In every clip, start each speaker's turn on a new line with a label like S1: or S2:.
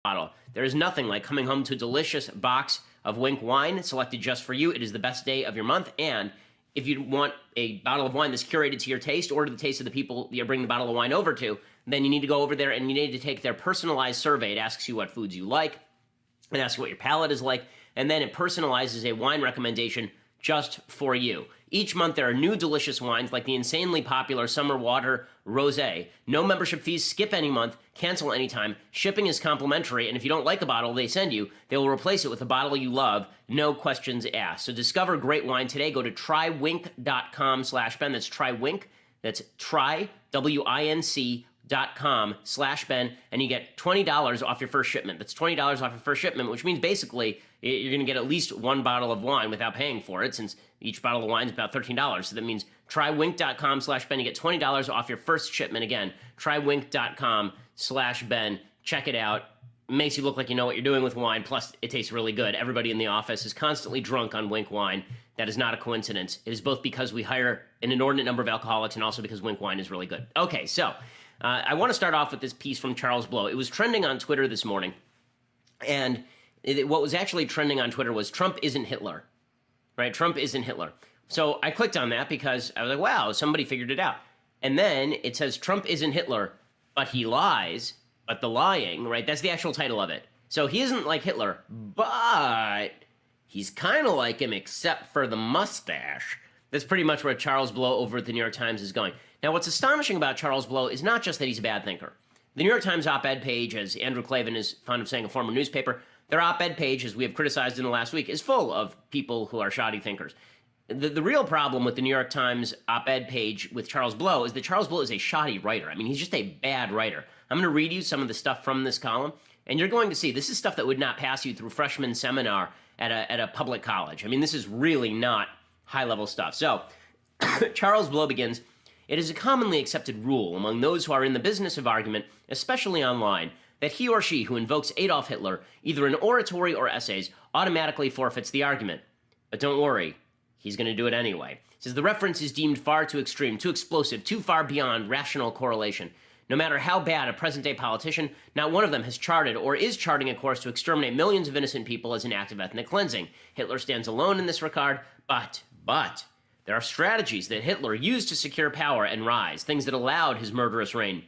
S1: bottle. There is nothing like coming home to a delicious box of Wink wine selected just for you. It is the best day of your month, and if you want a bottle of wine that's curated to your taste or to the taste of the people you're bringing the bottle of wine over to, then you need to go over there and you need to take their personalized survey. It asks you what foods you like, it asks you what your palate is like, and then it personalizes a wine recommendation just for you. Each month there are new delicious wines like the insanely popular Summer Water Rosé. No membership fees, skip any month, cancel anytime. Shipping is complimentary, and if you don't like a bottle they send you, they will replace it with a bottle you love, no questions asked. So discover great wine today. Go to trywink.com/Ben. That's trywink. That's try, WINC.com/Ben, and you get $20 off your first shipment. That's $20 off your first shipment, which means basically you're going to get at least one bottle of wine without paying for it, since each bottle of wine is about $13. So that means trywink.com/Ben. You get $20 off your first shipment. Again, trywink.com/Ben. Check it out. It makes you look like you know what you're doing with wine, plus it tastes really good. Everybody in the office is constantly drunk on Wink wine. That is not a coincidence. It is both because we hire an inordinate number of alcoholics and also because Wink wine is really good. Okay, so I want to start off with this piece from Charles Blow. It was trending on Twitter this morning, and what was actually trending on Twitter was Trump isn't Hitler, right? Trump isn't Hitler. So I clicked on that because I was like, wow, somebody figured it out. And then it says Trump isn't Hitler, but he lies, but the lying, right? That's the actual title of it. So he isn't like Hitler, but he's kind of like him except for the mustache. That's pretty much where Charles Blow over at the New York Times is going. Now, what's astonishing about Charles Blow is not just that he's a bad thinker. The New York Times op-ed page, as Andrew Klavan is fond of saying, a former newspaper, their op-ed page, as we have criticized in the last week, is full of people who are shoddy thinkers. The real problem with the New York Times op-ed page with Charles Blow is that Charles Blow is a shoddy writer. I mean, he's just a bad writer. I'm going to read you some of the stuff from this column, and you're going to see this is stuff that would not pass you through freshman seminar at a public college. I mean, this is really not high-level stuff. So, Charles Blow begins, "It is a commonly accepted rule among those who are in the business of argument, especially online, that he or she who invokes Adolf Hitler, either in oratory or essays, automatically forfeits the argument. But don't worry, he's going to do it anyway. It says the reference is deemed far too extreme, too explosive, too far beyond rational correlation. No matter how bad a present-day politician, not one of them has charted or is charting a course to exterminate millions of innocent people as an act of ethnic cleansing. Hitler stands alone in this regard, but there are strategies that Hitler used to secure power and rise, things that allowed his murderous reign,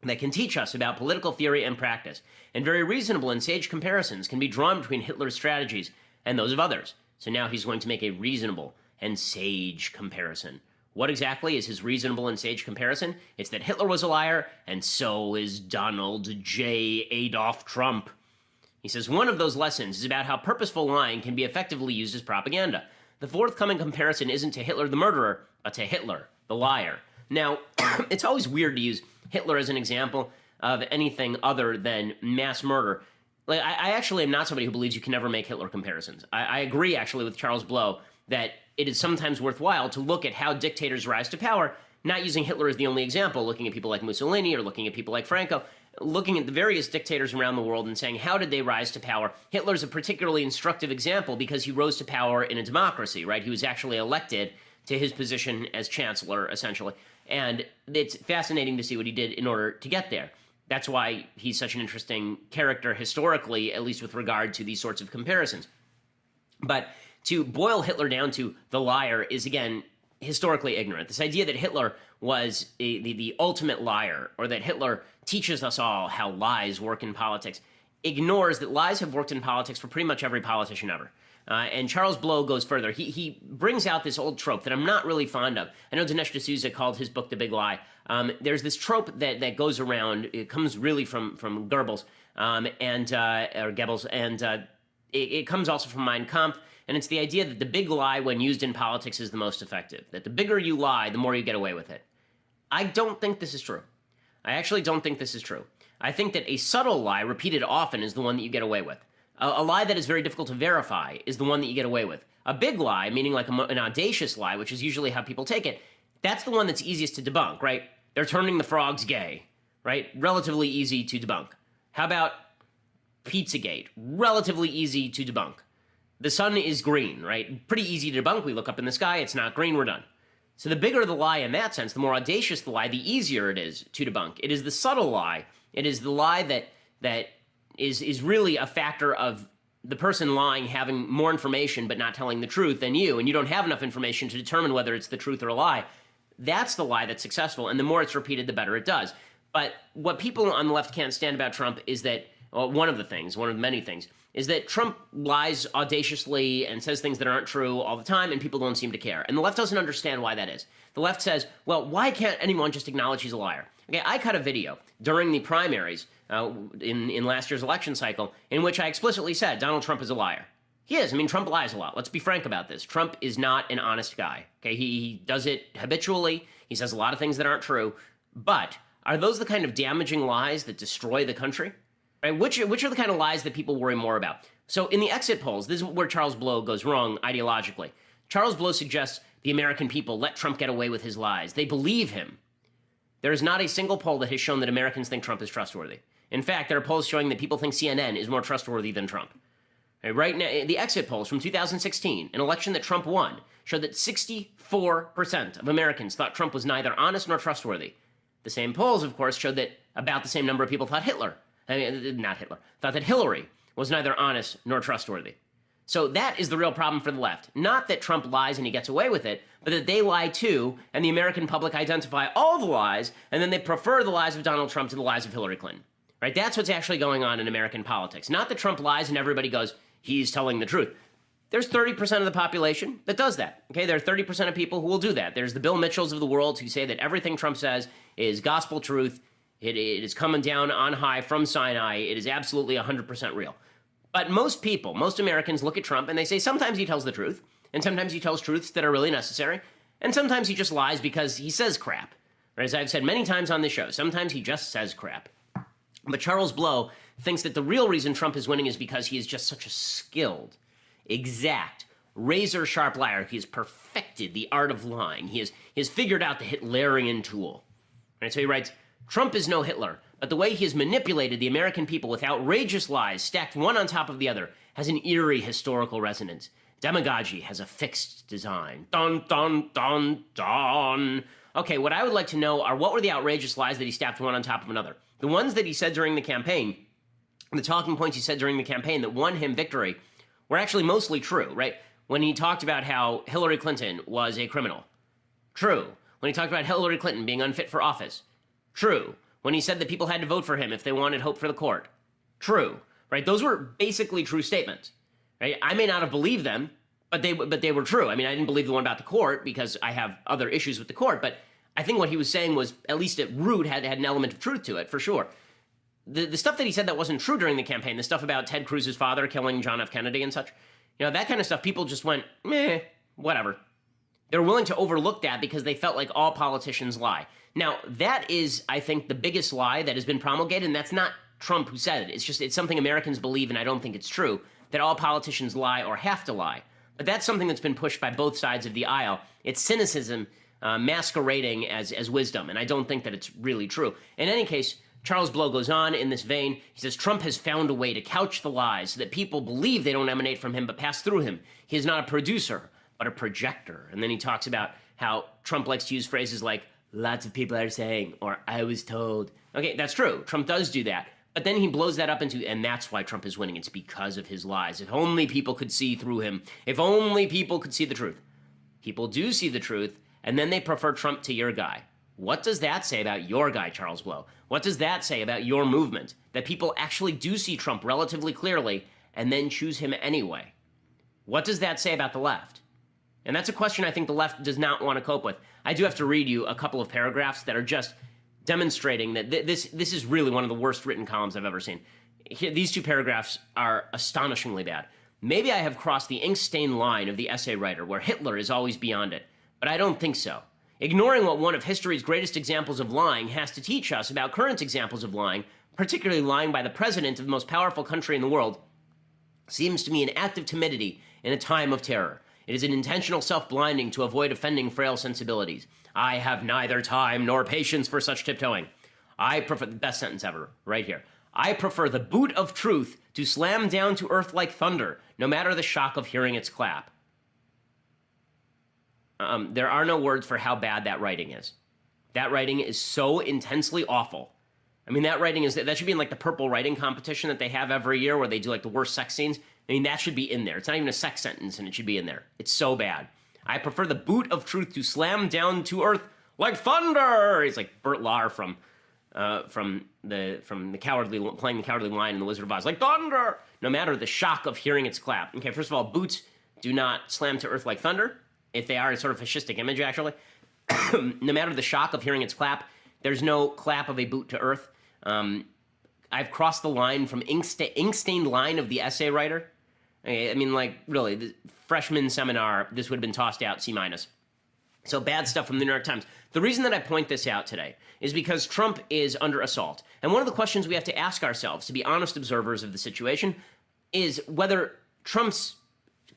S1: that can teach us about political theory and practice, and very reasonable and sage comparisons can be drawn between Hitler's strategies and those of others. So now he's going to make a reasonable and sage comparison. What exactly is his reasonable and sage comparison? It's that Hitler was a liar, and so is Donald J. Adolf Trump. He says one of those lessons is about how purposeful lying can be effectively used as propaganda. The forthcoming comparison isn't to Hitler the murderer, but to Hitler the liar. Now, it's always weird to use Hitler as an example of anything other than mass murder. Like, I actually am not somebody who believes you can never make Hitler comparisons. I agree, actually, with Charles Blow that it is sometimes worthwhile to look at how dictators rise to power, not using Hitler as the only example, looking at people like Mussolini or looking at people like Franco, looking at the various dictators around the world and saying, how did they rise to power? Hitler's a particularly instructive example because he rose to power in a democracy, right? He was actually elected to his position as chancellor, essentially. And it's fascinating to see what he did in order to get there. That's why he's such an interesting character historically, at least with regard to these sorts of comparisons. But to boil Hitler down to the liar is, again, historically ignorant. This idea that Hitler was the ultimate liar, or that Hitler teaches us all how lies work in politics, ignores that lies have worked in politics for pretty much every politician ever. And Charles Blow goes further. He brings out this old trope that I'm not really fond of. I know Dinesh D'Souza called his book The Big Lie. There's this trope that goes around. It comes really from Goebbels, or Goebbels, and it comes also from Mein Kampf. And it's the idea that the big lie when used in politics is the most effective. That the bigger you lie, the more you get away with it. I don't think this is true. I actually don't think this is true. I think that a subtle lie repeated often is the one that you get away with. A lie that is very difficult to verify is the one that you get away with. A big lie, meaning like an audacious lie, which is usually how people take it, that's the one that's easiest to debunk, right? They're turning the frogs gay, right? Relatively easy to debunk. How about Pizzagate? Relatively easy to debunk. The sun is green, right? Pretty easy to debunk. We look up in the sky, it's not green, we're done. So the bigger the lie in that sense, the more audacious the lie, the easier it is to debunk. It is the subtle lie. It is the lie that is really a factor of the person lying having more information but not telling the truth than you, and you don't have enough information to determine whether it's the truth or a lie. That's the lie that's successful, and the more it's repeated, the better it does. But what people on the left can't stand about Trump is that, well, one of the many things, is that Trump lies audaciously and says things that aren't true all the time, and people don't seem to care. And the left doesn't understand why that is. The left says, well, why can't anyone just acknowledge he's a liar? Okay, I cut a video during the primaries in last year's election cycle in which I explicitly said Donald Trump is a liar. He is. I mean, Trump lies a lot. Let's be frank about this. Trump is not an honest guy. Okay, he does it habitually. He says a lot of things that aren't true. But are those the kind of damaging lies that destroy the country? Right? Which are the kind of lies that people worry more about? So in the exit polls, this is where Charles Blow goes wrong ideologically. Charles Blow suggests the American people let Trump get away with his lies. They believe him. There is not a single poll that has shown that Americans think Trump is trustworthy. In fact, there are polls showing that people think CNN is more trustworthy than Trump. Right now, the exit polls from 2016, an election that Trump won, showed that 64% of Americans thought Trump was neither honest nor trustworthy. The same polls, of course, showed that about the same number of people thought thought that Hillary was neither honest nor trustworthy. So that is the real problem for the left. Not that Trump lies and he gets away with it, but that they lie too, and the American public identify all the lies, and then they prefer the lies of Donald Trump to the lies of Hillary Clinton. Right? That's what's actually going on in American politics. Not that Trump lies and everybody goes, he's telling the truth. There's 30% of the population that does that. Okay, there are 30% of people who will do that. There's the Bill Mitchells of the world who say that everything Trump says is gospel truth. It is coming down on high from Sinai. It is absolutely 100% real. But most people, most Americans look at Trump and they say sometimes he tells the truth, and sometimes he tells truths that are really necessary, and sometimes he just lies because he says crap. Or as I've said many times on this show, sometimes he just says crap. But Charles Blow thinks that the real reason Trump is winning is because he is just such a skilled, exact, razor-sharp liar. He has perfected the art of lying. He has figured out the Hitlerian tool. Right? So he writes, Trump is no Hitler, but the way he has manipulated the American people with outrageous lies stacked one on top of the other has an eerie historical resonance. Demagogy has a fixed design. Dun, dun, dun, dun. Okay, what I would like to know are what were the outrageous lies that he stacked one on top of another? The ones that he said during the campaign, the talking points he said during the campaign that won him victory were actually mostly true, right? When he talked about how Hillary Clinton was a criminal. True. When he talked about Hillary Clinton being unfit for office. True. When he said that people had to vote for him if they wanted hope for the court. True. Right? Those were basically true statements. Right? I may not have believed them, but they were true. I mean, I didn't believe the one about the court because I have other issues with the court, but I think what he was saying was, at least at root, had an element of truth to it, for sure. The stuff that he said that wasn't true during the campaign, the stuff about Ted Cruz's father killing John F. Kennedy and such, that kind of stuff, people just went, meh, whatever. They're willing to overlook that because they felt like all politicians lie. Now, that is, I think, the biggest lie that has been promulgated, and that's not Trump who said it. It's something Americans believe, and I don't think it's true, that all politicians lie or have to lie. But that's something that's been pushed by both sides of the aisle. It's cynicism masquerading as wisdom, and I don't think that it's really true. In any case, Charles Blow goes on in this vein. He says, Trump has found a way to couch the lies so that people believe they don't emanate from him but pass through him. He is not a producer, but a projector. And then he talks about how Trump likes to use phrases like, lots of people are saying, or I was told. Okay, that's true. Trump does do that. But then he blows that up into, and that's why Trump is winning. It's because of his lies. If only people could see through him. If only people could see the truth. People do see the truth, and then they prefer Trump to your guy. What does that say about your guy, Charles Blow? What does that say about your movement? That people actually do see Trump relatively clearly and then choose him anyway. What does that say about the left? And that's a question I think the left does not want to cope with. I do have to read you a couple of paragraphs that are just demonstrating that this is really one of the worst written columns I've ever seen. These two paragraphs are astonishingly bad. Maybe I have crossed the ink-stained line of the essay writer where Hitler is always beyond it, but I don't think so. Ignoring what one of history's greatest examples of lying has to teach us about current examples of lying, particularly lying by the president of the most powerful country in the world, seems to me an act of timidity in a time of terror. It is an intentional self-blinding to avoid offending frail sensibilities. I have neither time nor patience for such tiptoeing. I prefer, the best sentence ever, right here. I prefer the boot of truth to slam down to earth like thunder, no matter the shock of hearing its clap. There are no words for how bad that writing is. That writing is so intensely awful I mean, that writing that should be in like the purple writing competition that they have every year where they do like the worst sex scenes. I mean, that should be in there. It's not even a sex sentence, and it should be in there. It's so bad. I prefer the boot of truth to slam down to earth like thunder. He's like Bert Lahr from the cowardly playing the Cowardly Lion in The Wizard of Oz, like thunder. No matter the shock of hearing its clap. Okay, first of all, boots do not slam to earth like thunder. If they are, it's sort of a fascistic image, actually. No matter the shock of hearing its clap, there's no clap of a boot to earth. I've crossed the line from ink-stained line of the essay writer. I mean, like, really, the freshman seminar, this would have been tossed out C-. So bad stuff from the New York Times. The reason that I point this out today is because Trump is under assault. And one of the questions we have to ask ourselves, to be honest observers of the situation, is whether Trump's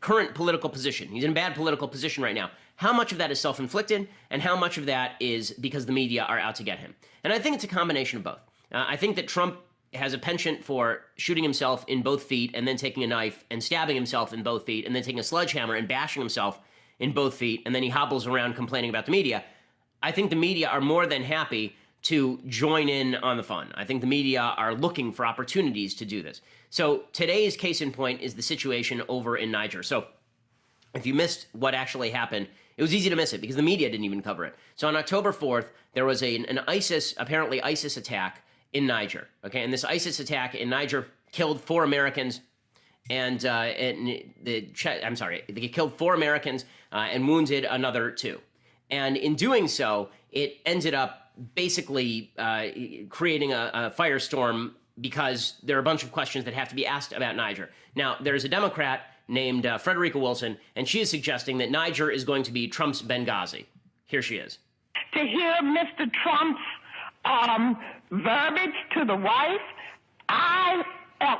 S1: current political position, he's in a bad political position right now, how much of that is self-inflicted and how much of that is because the media are out to get him. And I think it's a combination of both. I think that Trump has a penchant for shooting himself in both feet and then taking a knife and stabbing himself in both feet and then taking a sledgehammer and bashing himself in both feet, and then he hobbles around complaining about the media. I think the media are more than happy to join in on the fun. I think the media are looking for opportunities to do this. So today's case in point is the situation over in Niger. So if you missed what actually happened, it was easy to miss it because the media didn't even cover it. So on October 4th, there was an apparently ISIS attack in Niger. Okay, and this ISIS attack in Niger killed 4 Americans, they killed 4 Americans and wounded another 2. And in doing so, it ended up basically creating a firestorm because there are a bunch of questions that have to be asked about Niger. Now, there's a Democrat named Frederica Wilson, and she is suggesting that Niger is going to be Trump's Benghazi. Here she is.
S2: To hear Mr. Trump's verbiage to the wife, I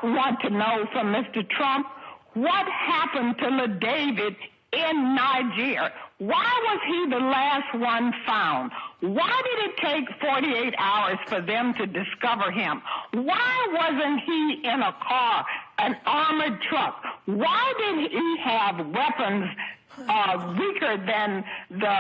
S2: want to know from Mr. Trump what happened to LaDavid in Niger. Why was he the last one found? Why did it take 48 hours for them to discover him? Why wasn't he in a car, an armored truck? Why did he have weapons weaker than the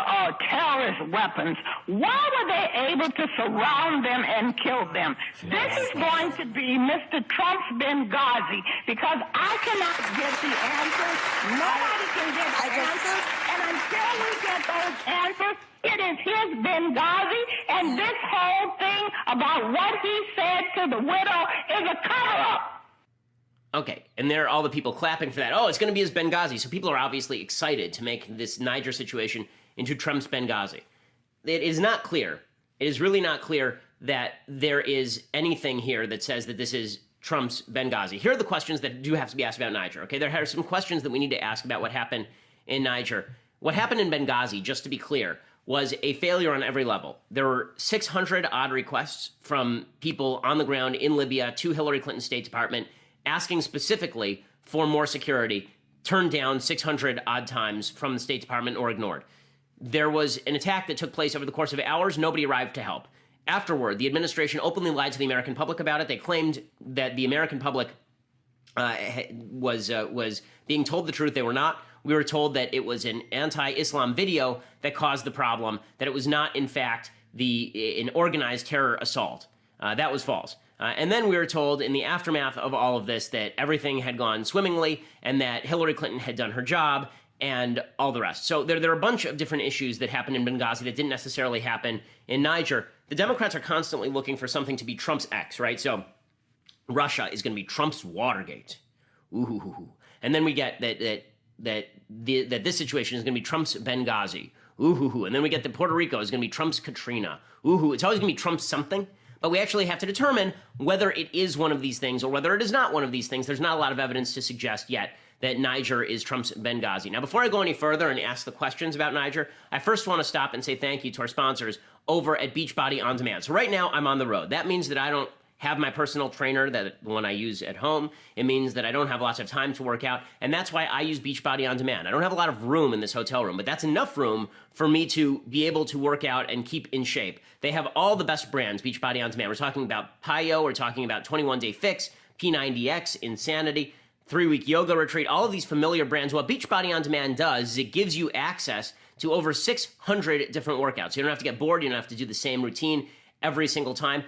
S2: terrorist weapons? Why were they able to surround them and kill them? This is going to be Mr. Trump's Benghazi because I cannot get the answers. Nobody can get the answers. And until we get those answers, it is his Benghazi, and this whole thing about what he said to the widow is a cover-up.
S1: Okay, and there are all the people clapping for that. Oh, it's going to be his Benghazi. So people are obviously excited to make this Niger situation into Trump's Benghazi. It is not clear. It is really not clear that there is anything here that says that this is Trump's Benghazi. Here are the questions that do have to be asked about Niger. Okay, there are some questions that we need to ask about what happened in Niger. What happened in Benghazi, just to be clear, was a failure on every level. There were 600 odd requests from people on the ground in Libya to Hillary Clinton's State Department asking specifically for more security, turned down 600 odd times from the State Department or ignored. There was an attack that took place over the course of hours. Nobody arrived to help. Afterward, the administration openly lied to the American public about it. They claimed that the American public was being told the truth. They were not. We were told that it was an anti-Islam video that caused the problem, that it was not, in fact, an organized terror assault. That was false. And then we were told in the aftermath of all of this that everything had gone swimmingly and that Hillary Clinton had done her job and all the rest. So there are a bunch of different issues that happened in Benghazi that didn't necessarily happen in Niger. The Democrats are constantly looking for something to be Trump's X, right? So Russia is going to be Trump's Watergate. Ooh. And then we get that this situation is going to be Trump's Benghazi. Ooh. And then we get that Puerto Rico is going to be Trump's Katrina. Ooh. It's always going to be Trump's something. But we actually have to determine whether it is one of these things or whether it is not one of these things. There's not a lot of evidence to suggest yet that Niger is Trump's Benghazi. Now, before I go any further and ask the questions about Niger, I first want to stop and say thank you to our sponsors over at Beachbody On Demand. So right now, I'm on the road. That means that I don't have my personal trainer, that one I use at home. It means that I don't have lots of time to work out, and that's why I use Beachbody On Demand. I don't have a lot of room in this hotel room, but that's enough room for me to be able to work out and keep in shape. They have all the best brands, Beachbody On Demand. We're talking about PiYo, we're talking about 21 Day Fix, P90X, Insanity, 3-Week Yoga Retreat, all of these familiar brands. What Beachbody On Demand does is it gives you access to over 600 different workouts. You don't have to get bored, you don't have to do the same routine every single time.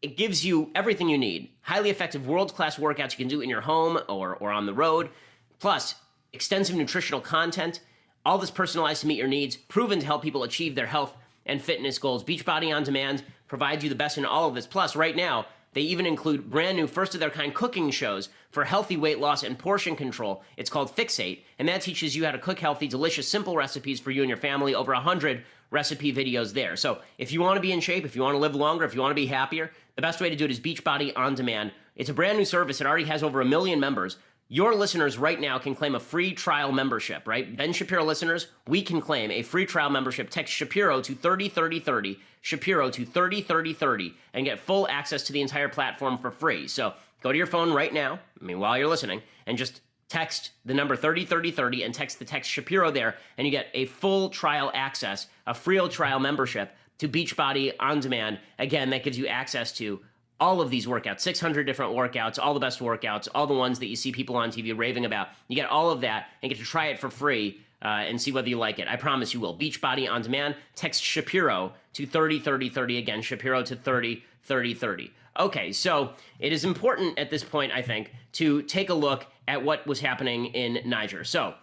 S1: it gives you everything you need. Highly effective world-class workouts you can do in your home or on the road, plus extensive nutritional content, all this personalized to meet your needs, proven to help people achieve their health and fitness goals. Beachbody On Demand provides you the best in all of this. Plus, right now, they even include brand new first-of-their-kind cooking shows for healthy weight loss and portion control. It's called Fixate, and that teaches you how to cook healthy, delicious, simple recipes for you and your family. Over 100 recipe videos there. So if you want to be in shape, if you want to live longer, if you want to be happier, the best way to do it is Beachbody On Demand. It's a brand new service. It already has over 1 million members. Your listeners right now can claim a free trial membership, right? Ben Shapiro listeners, we can claim a free trial membership. Text Shapiro to 303030, Shapiro to 303030, and get full access to the entire platform for free. So go to your phone right now, while you're listening, and just text the number 303030 and text the text Shapiro there, and you get a full trial access, a free trial membership to Beachbody On Demand. Again, that gives you access to all of these workouts, 600 different workouts, all the best workouts, all the ones that you see people on TV raving about. You get all of that and get to try it for free and see whether you like it. I promise you will. Beachbody On Demand. Text Shapiro to 303030. Again, Shapiro to 303030. Okay, so it is important at this point, I think, to take a look at what was happening in Niger. So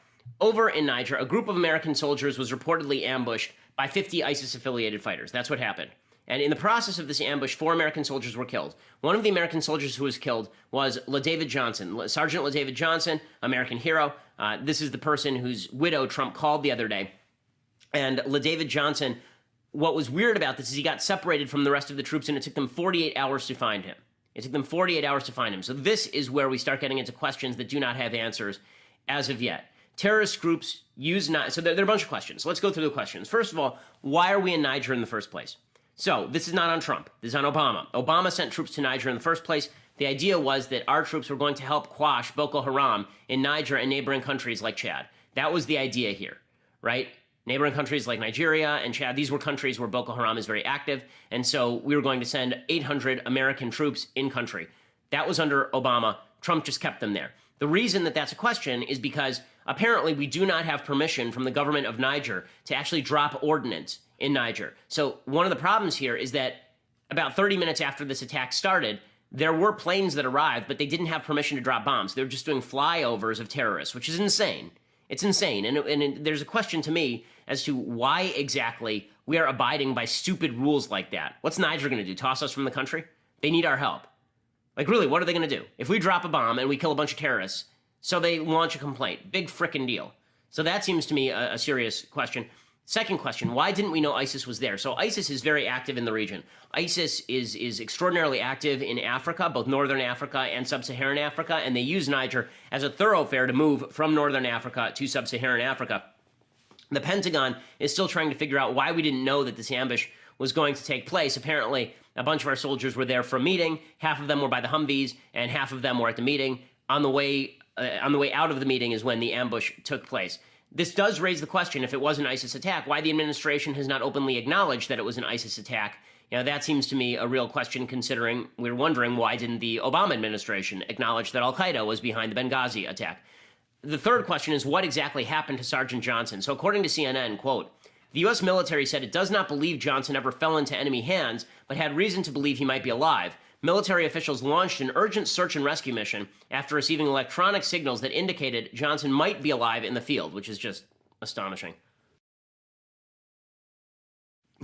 S1: over in Niger, a group of American soldiers was reportedly ambushed by 50 ISIS-affiliated fighters. That's what happened. And in the process of this ambush, 4 American soldiers were killed. One of the American soldiers who was killed was LaDavid Johnson. Sergeant LaDavid Johnson, American hero. This is the person whose widow Trump called the other day. And LaDavid Johnson, what was weird about this is he got separated from the rest of the troops, and it took them 48 hours to find him. It took them 48 hours to find him. So this is where we start getting into questions that do not have answers as of yet. Terrorist groups use... So there are a bunch of questions. Let's go through the questions. First of all, why are we in Niger in the first place? So this is not on Trump. This is on Obama. Obama sent troops to Niger in the first place. The idea was that our troops were going to help quash Boko Haram in Niger and neighboring countries like Chad. That was the idea here, right? Neighboring countries like Nigeria and Chad, these were countries where Boko Haram is very active. And so we were going to send 800 American troops in country. That was under Obama. Trump just kept them there. The reason that that's a question is because apparently we do not have permission from the government of Niger to actually drop ordnance in Niger. So one of the problems here is that about 30 minutes after this attack started, there were planes that arrived, but they didn't have permission to drop bombs. They were just doing flyovers of terrorists, which is insane. It's insane. And there's a question to me as to why exactly we are abiding by stupid rules like that. What's Niger going to do? Toss us from the country? They need our help. Like, really, what are they going to do? If we drop a bomb and we kill a bunch of terrorists, so they launch a complaint. Big frickin' deal. So that seems to me a serious question. Second question, why didn't we know ISIS was there? So ISIS is very active in the region. ISIS is extraordinarily active in Africa, both Northern Africa and Sub-Saharan Africa, and they use Niger as a thoroughfare to move from Northern Africa to Sub-Saharan Africa. The Pentagon is still trying to figure out why we didn't know that this ambush was going to take place. Apparently, a bunch of our soldiers were there for a meeting. Half of them were by the Humvees, and half of them were at the meeting. On the way out of the meeting is when the ambush took place. This does raise the question, if it was an ISIS attack, why the administration has not openly acknowledged that it was an ISIS attack. You know, that seems to me a real question, considering we're wondering why didn't the Obama administration acknowledge that al-Qaeda was behind the Benghazi attack. The third question is, what exactly happened to Sergeant Johnson? So according to CNN, quote, the U.S. military said it does not believe Johnson ever fell into enemy hands, but had reason to believe he might be alive. Military officials launched an urgent search and rescue mission after receiving electronic signals that indicated Johnson might be alive in the field, which is just astonishing.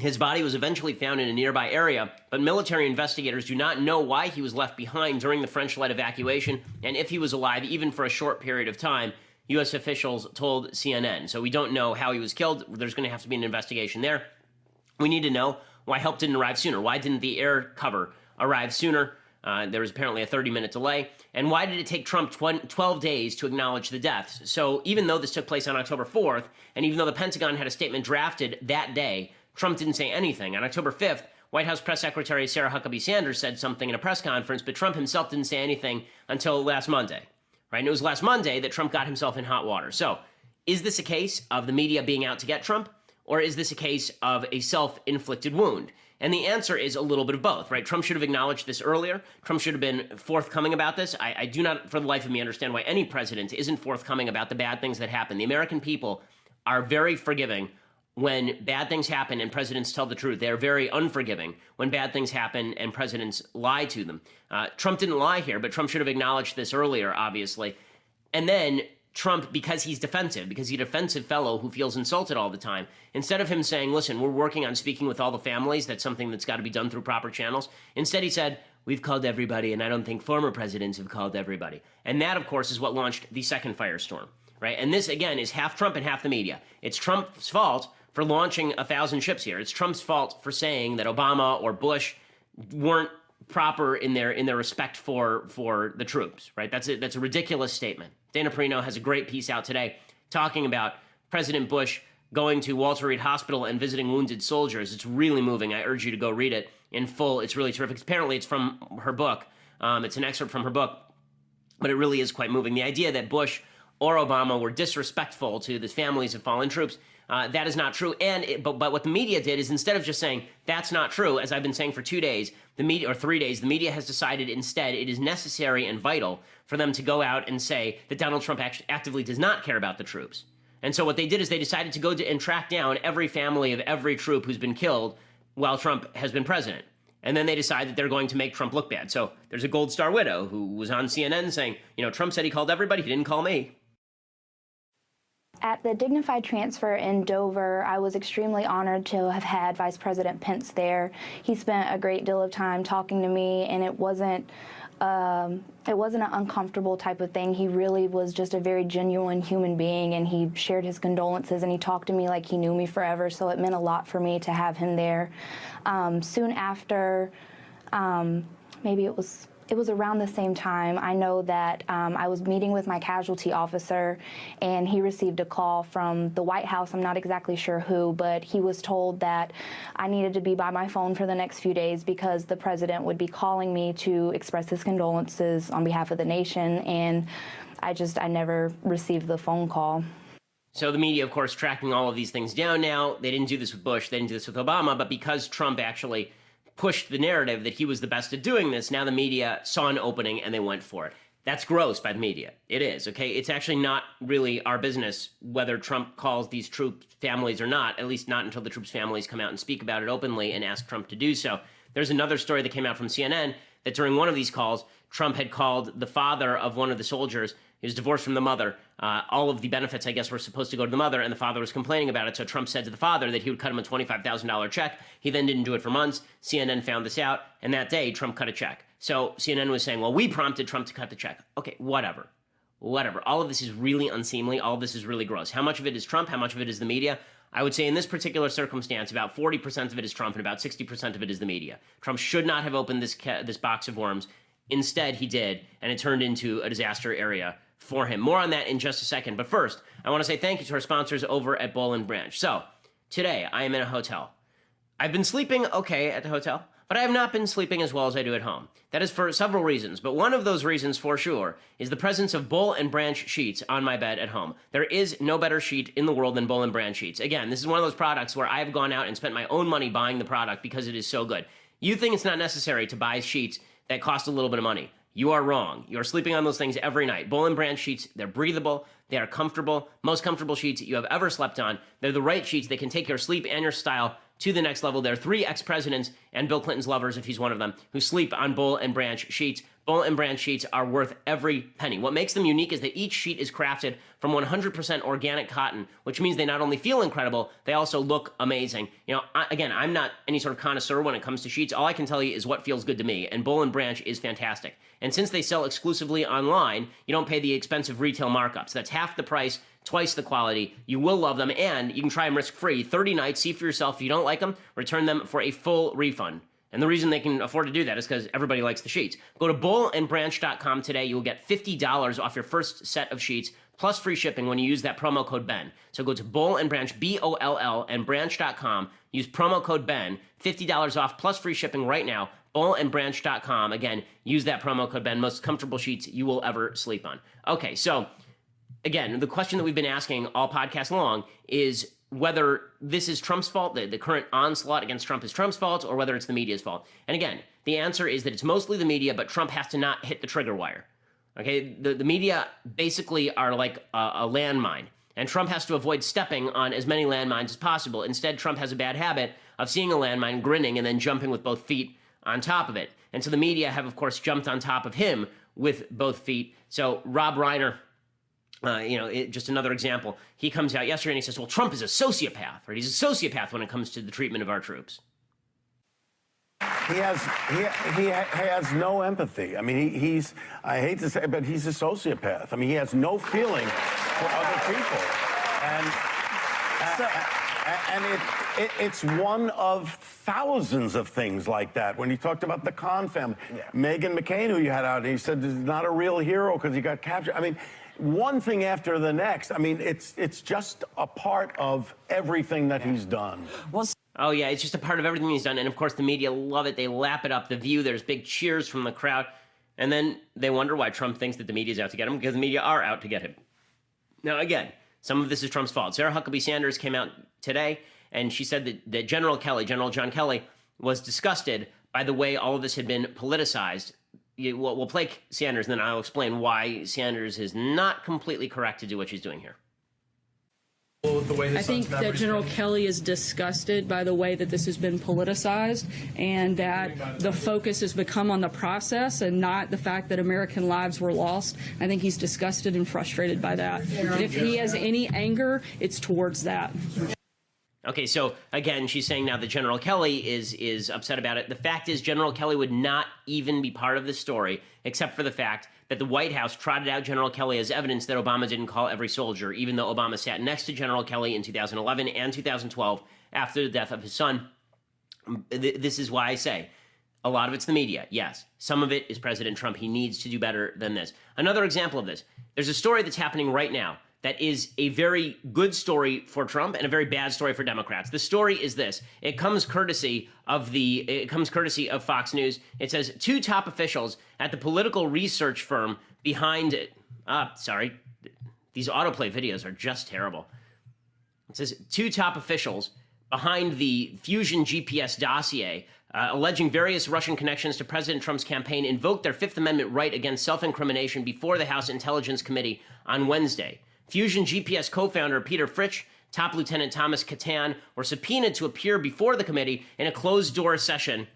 S1: His body was eventually found in a nearby area, but military investigators do not know why he was left behind during the French-led evacuation, and if he was alive even for a short period of time, U.S. officials told CNN. So we don't know how he was killed. There's going to have to be an investigation there. We need to know why help didn't arrive sooner. Why didn't the air cover arrive sooner? There was apparently a 30-minute delay. And why did it take Trump 12 days to acknowledge the deaths? So even though this took place on October 4th, and even though the Pentagon had a statement drafted that day, Trump didn't say anything. On October 5th, White House Press Secretary Sarah Huckabee Sanders said something in a press conference, but Trump himself didn't say anything until last Monday. Right? And it was last Monday that Trump got himself in hot water. So is this a case of the media being out to get Trump? Or is this a case of a self-inflicted wound? And the answer is a little bit of both, right? Trump should have acknowledged this earlier. Trump should have been forthcoming about this. I do not, for the life of me, understand why any president isn't forthcoming about the bad things that happen. The American people are very forgiving when bad things happen and presidents tell the truth. They're very unforgiving when bad things happen and presidents lie to them. Trump didn't lie here, but Trump should have acknowledged this earlier, obviously. And then Trump, because he's a defensive fellow who feels insulted all the time, instead of him saying, listen, we're working on speaking with all the families, that's something that's got to be done through proper channels, instead he said, we've called everybody, and I don't think former presidents have called everybody. And that, of course, is what launched the second firestorm, right? And this, again, is half Trump and half the media. It's Trump's fault for launching 1,000 ships here. It's Trump's fault for saying that Obama or Bush weren't proper in their respect for the troops, right? That's a ridiculous statement. Dana Perino has a great piece out today talking about President Bush going to Walter Reed Hospital and visiting wounded soldiers. It's really moving. I urge you to go read it in full. It's really terrific. Apparently, it's from her book. It's an excerpt from her book, but it really is quite moving. The idea that Bush or Obama were disrespectful to the families of fallen troops, that is not true. But what the media did is, instead of just saying that's not true, as I've been saying for 2 days, the media, or 3 days, the media has decided instead it is necessary and vital for them to go out and say that Donald Trump actively does not care about the troops. And so what they did is they decided to go and track down every family of every troop who's been killed while Trump has been president. And then they decide that they're going to make Trump look bad. So there's a Gold Star widow who was on CNN saying, Trump said he called everybody, he didn't call me.
S3: At the dignified transfer in Dover, I was extremely honored to have had Vice President Pence there. He spent a great deal of time talking to me, and it wasn't an uncomfortable type of thing. He really was just a very genuine human being, and he shared his condolences, and he talked to me like he knew me forever, so it meant a lot for me to have him there. Soon after, maybe it was around the same time, I know that I was meeting with my casualty officer, and he received a call from the White House. I'm not exactly sure who, but he was told that I needed to be by my phone for the next few days because the president would be calling me to express his condolences on behalf of the nation, and I never received the phone call.
S1: So the media, of course, tracking all of these things down now. They didn't do this with Bush, they didn't do this with Obama, but because Trump actually pushed the narrative that he was the best at doing this, now the media saw an opening and they went for it. That's gross by the media. It is, okay? It's actually not really our business whether Trump calls these troops families or not, at least not until the troops' families come out and speak about it openly and ask Trump to do so. There's another story that came out from CNN that during one of these calls, Trump had called the father of one of the soldiers. He was divorced from the mother. All of the benefits, I guess, were supposed to go to the mother, and the father was complaining about it. So Trump said to the father that he would cut him a $25,000 check. He then didn't do it for months. CNN found this out, and that day, Trump cut a check. So CNN was saying, well, we prompted Trump to cut the check. Okay, whatever. All of this is really unseemly. All of this is really gross. How much of it is Trump? How much of it is the media? I would say in this particular circumstance, about 40% of it is Trump and about 60% of it is the media. Trump should not have opened this box of worms. Instead, he did, and it turned into a disaster area for him. More on that in just a second. But first, I want to say thank you to our sponsors over at Boll & Branch. So, today, I am in a hotel. I've been sleeping okay at the hotel, but I have not been sleeping as well as I do at home. That is for several reasons, but one of those reasons for sure is the presence of Boll & Branch sheets on my bed at home. There is no better sheet in the world than Boll & Branch sheets. Again, this is one of those products where I've gone out and spent my own money buying the product because it is so good. You think it's not necessary to buy sheets that cost a little bit of money. You are wrong. You're sleeping on those things every night. Boll & Branch sheets, they're breathable, they are comfortable, most comfortable sheets that you have ever slept on. They're the right sheets. They can take your sleep and your style to the next level. There are 3 ex-presidents and Bill Clinton's lovers, if he's one of them, who sleep on Boll & Branch sheets. Boll & Branch sheets are worth every penny. What makes them unique is that each sheet is crafted from 100% organic cotton, which means they not only feel incredible, they also look amazing. Again, I'm not any sort of connoisseur when it comes to sheets. All I can tell you is what feels good to me, and Boll & Branch is fantastic. And since they sell exclusively online, you don't pay the expensive retail markups. That's half the price, twice the quality. You will love them, and you can try them risk-free. 30 nights, see for yourself. If you don't like them, return them for a full refund. And the reason they can afford to do that is because everybody likes the sheets. Go to bollandbranch.com today. You will get $50 off your first set of sheets, plus free shipping when you use that promo code BEN. So go to Boll & Branch, B-O-L-L, and branch.com. Use promo code BEN, $50 off, plus free shipping right now. Bollandbranch.com. Again, use that promo code BEN. Most comfortable sheets you will ever sleep on. Okay, so again, the question that we've been asking all podcast long is whether this is Trump's fault, the current onslaught against Trump is Trump's fault, or whether it's the media's fault. And again, the answer is that it's mostly the media, but Trump has to not hit the trigger wire. Okay, the media basically are like a landmine. and Trump has to avoid stepping on as many landmines as possible. Instead, Trump has a bad habit of seeing a landmine, grinning, and then jumping with both feet on top of it. And so the media have, of course, jumped on top of him with both feet. So Rob Reiner, just another example, he comes out yesterday and he says, well, Trump is a sociopath, right? He's a sociopath when it comes to the treatment of our troops.
S4: He has no empathy. I mean, he's, I hate to say it, but he's a sociopath. I mean, he has no feeling for other people. It's one of thousands of things like that. When he talked about the Khan family, Meghan McCain, who you had out, he said he's not a real hero because he got captured. I mean, one thing after the next. I mean, it's just a part of everything that he's done.
S1: Oh, yeah, it's just a part of everything he's done. And, of course, the media love it. They lap it up. The View, there's big cheers from the crowd. And then they wonder why Trump thinks that the media is out to get him, because the media are out to get him. Now, again, some of this is Trump's fault. Sarah Huckabee Sanders came out today, and she said that General John Kelly, was disgusted by the way all of this had been politicized. We'll play Sanders, and then I'll explain why Sanders is not completely correct to do what she's doing here.
S5: I think that General Kelly is disgusted by the way that this has been politicized, and that the focus has become on the process and not the fact that American lives were lost. I think he's disgusted and frustrated by that. And if he has any anger, it's towards that.
S1: Okay, so again, she's saying now that General Kelly is upset about it. The fact is, General Kelly would not even be part of this story, except for the fact that the White House trotted out General Kelly as evidence that Obama didn't call every soldier, even though Obama sat next to General Kelly in 2011 and 2012 after the death of his son. This is why I say, a lot of it's the media, yes. Some of it is President Trump. He needs to do better than this. Another example of this, there's a story that's happening right now that is a very good story for Trump and a very bad story for Democrats. The story is this. It comes courtesy of Fox News. It says 2 top officials at the political research firm behind it. These autoplay videos are just terrible. It says 2 top officials behind the Fusion GPS dossier, alleging various Russian connections to President Trump's campaign, invoked their Fifth Amendment right against self-incrimination before the House Intelligence Committee on Wednesday. Fusion GPS co-founder Peter Fritsch, Top Lieutenant Thomas Catan were subpoenaed to appear before the committee in a closed-door session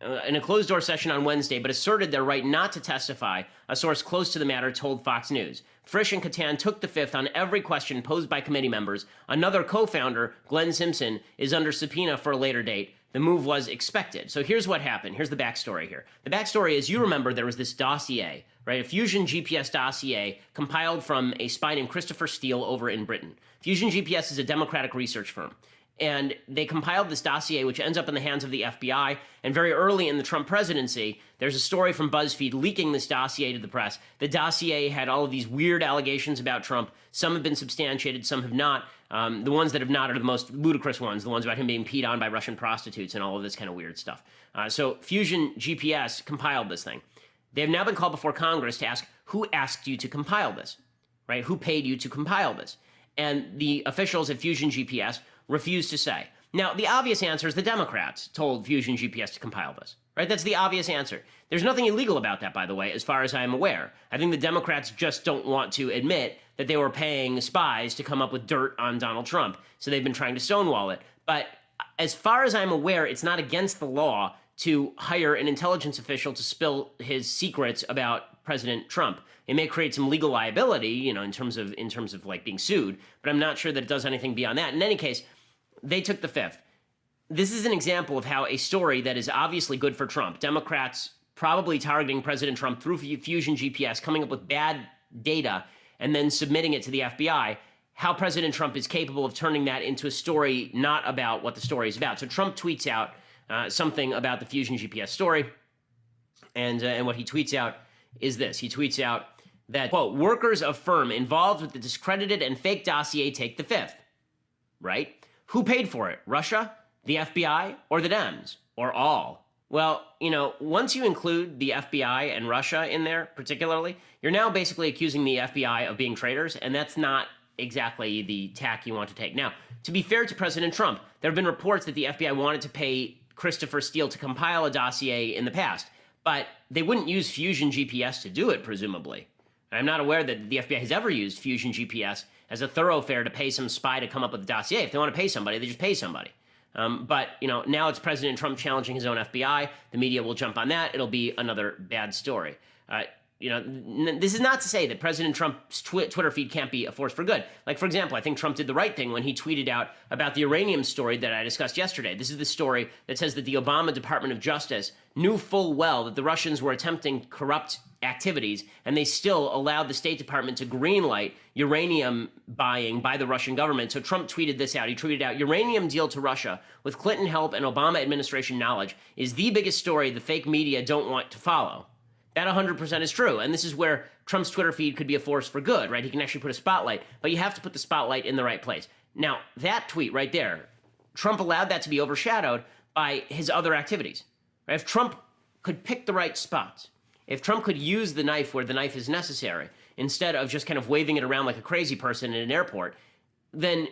S1: on Wednesday, but asserted their right not to testify, a source close to the matter told Fox News. Frisch and Catan took the fifth on every question posed by committee members. Another co-founder, Glenn Simpson, is under subpoena for a later date. The move was expected. So here's what happened. Here's the backstory here. The backstory is, you remember there was this dossier, right? A Fusion GPS dossier compiled from a spy named Christopher Steele over in Britain. Fusion GPS is a Democratic research firm. And they compiled this dossier, which ends up in the hands of the FBI. And very early in the Trump presidency, there's a story from BuzzFeed leaking this dossier to the press. The dossier had all of these weird allegations about Trump. Some have been substantiated, some have not. The ones that have not are the most ludicrous ones, the ones about him being peed on by Russian prostitutes and all of this kind of weird stuff. So Fusion GPS compiled this thing. They have now been called before Congress to ask, who asked you to compile this, right? Who paid you to compile this? And the officials at Fusion GPS refused to say. Now, the obvious answer is the Democrats told Fusion GPS to compile this, right? That's the obvious answer. There's nothing illegal about that, by the way, as far as I am aware. I think the Democrats just don't want to admit that they were paying spies to come up with dirt on Donald Trump, so they've been trying to stonewall it. But as far as I'm aware, it's not against the law to hire an intelligence official to spill his secrets about President Trump. It may create some legal liability, in terms of like being sued, but I'm not sure that it does anything beyond that. In any case, they took the fifth. This is an example of how a story that is obviously good for Trump, Democrats probably targeting President Trump through Fusion GPS, coming up with bad data, and then submitting it to the FBI, how President Trump is capable of turning that into a story not about what the story is about. So Trump tweets out something about the Fusion GPS story, and what he tweets out is this. He tweets out that, quote, workers of firm involved with the discredited and fake dossier take the fifth, right? Who paid for it? Russia, the FBI, or the Dems, or all? Well, once you include the FBI and Russia in there, particularly, you're now basically accusing the FBI of being traitors, and that's not exactly the tack you want to take. Now, to be fair to President Trump, there have been reports that the FBI wanted to pay Christopher Steele to compile a dossier in the past, but they wouldn't use Fusion GPS to do it, presumably. I'm not aware that the FBI has ever used Fusion GPS as a thoroughfare to pay some spy to come up with a dossier. If they want to pay somebody, they just pay somebody. But, now it's President Trump challenging his own FBI. The media will jump on that. It'll be another bad story. This is not to say that President Trump's Twitter feed can't be a force for good. Like, for example, I think Trump did the right thing when he tweeted out about the uranium story that I discussed yesterday. This is the story that says that the Obama Department of Justice knew full well that the Russians were attempting corrupt activities, and they still allowed the State Department to greenlight uranium buying by the Russian government. So Trump tweeted this out. He tweeted out, "Uranium deal to Russia with Clinton help and Obama administration knowledge is the biggest story the fake media don't want to follow." That 100% is true. And this is where Trump's Twitter feed could be a force for good, right? He can actually put a spotlight, but you have to put the spotlight in the right place. Now, that tweet right there, Trump allowed that to be overshadowed by his other activities. Right? If Trump could pick the right spots, if Trump could use the knife where the knife is necessary, instead of just kind of waving it around like a crazy person in an airport, then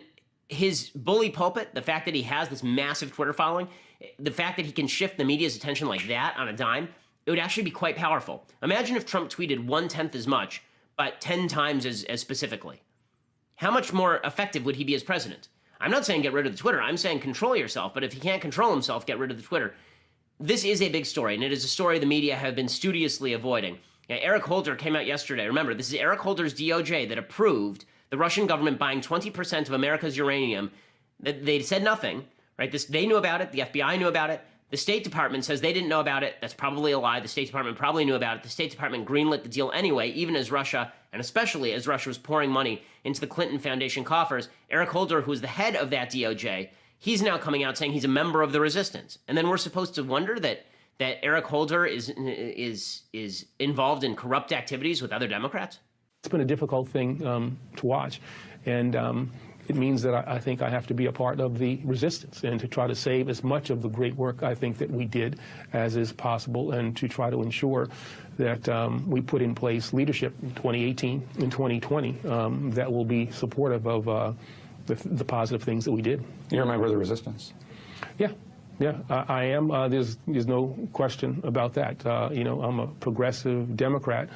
S1: his bully pulpit, the fact that he has this massive Twitter following, the fact that he can shift the media's attention like that on a dime, it would actually be quite powerful. Imagine if Trump tweeted 1/10 as much, but 10 times as specifically. How much more effective would he be as president? I'm not saying get rid of the Twitter. I'm saying control yourself. But if he can't control himself, get rid of the Twitter. This is a big story, and it is a story the media have been studiously avoiding. Eric Holder came out yesterday. Remember, this is Eric Holder's DOJ that approved the Russian government buying 20% of America's uranium. They said nothing, right? They knew about it. The FBI knew about it. The State Department says they didn't know about it. That's probably a lie. The State Department probably knew about it. The State Department greenlit the deal anyway, even as Russia, and especially as Russia was pouring money into the Clinton Foundation coffers. Eric Holder, who is the head of that DOJ, he's now coming out saying he's a member of the resistance. And then we're supposed to wonder that Eric Holder is involved in corrupt activities with other Democrats?
S6: It's been a difficult thing to watch. And it means that I think I have to be a part of the resistance and to try to save as much of the great work I think that we did as is possible, and to try to ensure that we put in place leadership in 2018 and 2020 that will be supportive of the positive things that we did.
S7: You're a member of the resistance?
S6: Yeah, I am. There's no question about that. I'm a progressive Democrat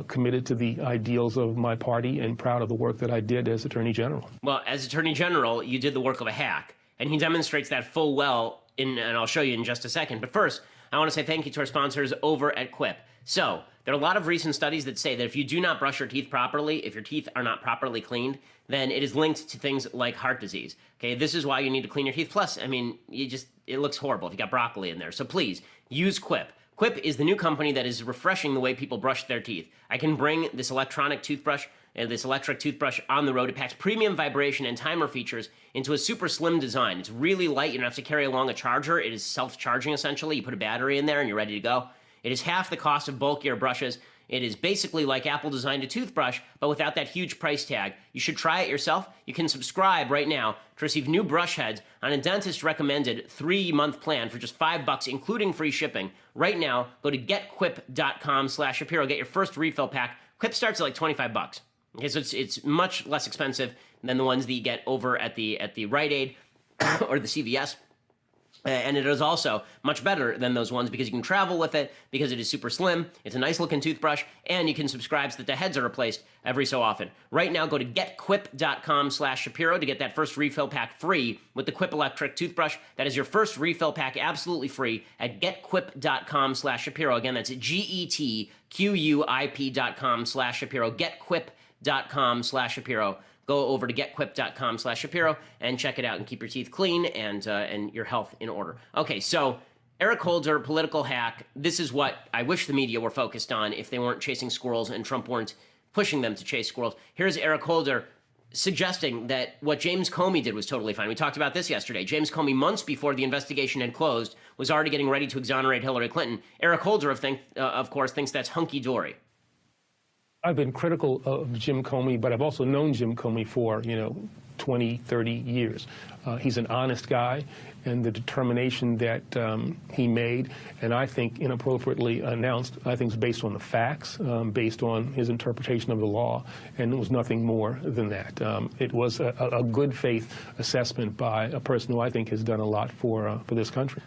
S6: committed to the ideals of my party and proud of the work that I did as Attorney General.
S1: Well, as Attorney General, you did the work of a hack, and he demonstrates that full well, and I'll show you in just a second. But first, I want to say thank you to our sponsors over at Quip. So, there are a lot of recent studies that say that if you do not brush your teeth properly, if your teeth are not properly cleaned, then it is linked to things like heart disease. Okay, this is why you need to clean your teeth. Plus, it looks horrible if you got broccoli in there. So please, use Quip. Quip is the new company that is refreshing the way people brush their teeth. I can bring this electric toothbrush on the road. It packs premium vibration and timer features into a super slim design. It's really light. You don't have to carry along a charger. It is self-charging, essentially. You put a battery in there and you're ready to go. It is half the cost of bulkier brushes. It is basically like Apple designed a toothbrush, but without that huge price tag. You should try it yourself. You can subscribe right now to receive new brush heads on a dentist-recommended 3-month plan for just $5, including free shipping. Right now, go to getquip.com/Shapiro. Get your first refill pack. Quip starts at like $25. Okay, so it's much less expensive than the ones that you get over at the Rite Aid or the CVS. And it is also much better than those ones because you can travel with it, because it is super slim, it's a nice looking toothbrush, and you can subscribe so that the heads are replaced every so often. Right now, go to getquip.com/Shapiro to get that first refill pack free with the Quip electric toothbrush. That is your first refill pack absolutely free at getquip.com/Shapiro. Again, that's getquip.com/Shapiro. Getquip.com/Shapiro. Go over to getquip.com/Shapiro and check it out and keep your teeth clean and your health in order. Okay, so Eric Holder, political hack. This is what I wish the media were focused on if they weren't chasing squirrels and Trump weren't pushing them to chase squirrels. Here's Eric Holder suggesting that what James Comey did was totally fine. We talked about this yesterday. James Comey, months before the investigation had closed, was already getting ready to exonerate Hillary Clinton. Eric Holder, of course, thinks that's hunky-dory.
S6: I've been critical of Jim Comey, but I've also known Jim Comey for, 20, 30 years. He's an honest guy, and the determination that he made, and I think inappropriately announced, I think is based on the facts, based on his interpretation of the law, and it was nothing more than that. It was a good faith assessment by a person who I think has done a lot for this country.